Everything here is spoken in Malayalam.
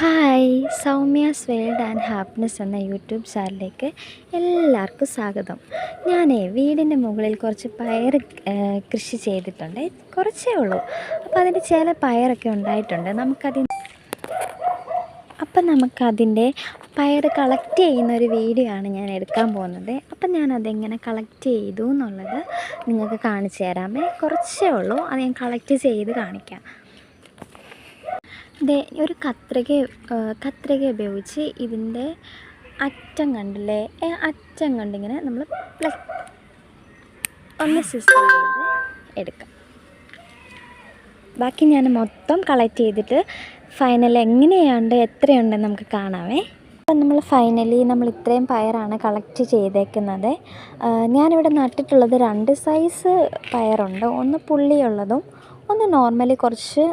Hi, Soumya's world and happiness എന്ന യൂട്യൂബ് ചാനലിലേക്ക് എല്ലാവർക്കും സ്വാഗതം. ഞാനേ വീടിൻ്റെ മുകളിൽ കുറച്ച് പയർ കൃഷി ചെയ്തിട്ടുണ്ട്. കുറച്ചേ ഉള്ളൂ. അപ്പോൾ അതിൻ്റെ ചില പയറൊക്കെ ഉണ്ടായിട്ടുണ്ട്. നമുക്കതിൻ്റെ പയർ കളക്ട് ചെയ്യുന്നൊരു വീഡിയോ ആണ് ഞാൻ എടുക്കാൻ പോകുന്നത്. അപ്പം ഞാനതെങ്ങനെ കളക്ട് ചെയ്തു എന്നുള്ളത് നിങ്ങൾക്ക് കാണിച്ചു തരാമേ. കുറച്ചേ ഉള്ളൂ, അത് ഞാൻ കളക്ട് ചെയ്ത് കാണിക്കാം. ഒരു കത്രിക ഉപയോഗിച്ച് ഇതിൻ്റെ അറ്റം കണ്ടില്ലേ, അറ്റം കണ്ടിങ്ങനെ നമ്മൾ ഒന്ന് സിസ്റ്റർ ചെയ്ത് എടുക്കാം. ബാക്കി ഞാൻ മൊത്തം കളക്ട് ചെയ്തിട്ട് ഫൈനൽ എങ്ങനെയുണ്ട് എത്രയുണ്ടെന്ന് നമുക്ക് കാണാമേ. അപ്പം നമ്മൾ ഇത്രയും പയറാണ് കളക്ട് ചെയ്തേക്കുന്നത്. ഞാനിവിടെ നട്ടിട്ടുള്ളത് 2 സൈസ് പയറുണ്ട്. ഒന്ന് പുള്ളിയുള്ളതും ഒന്ന് നോർമലി കുറച്ച്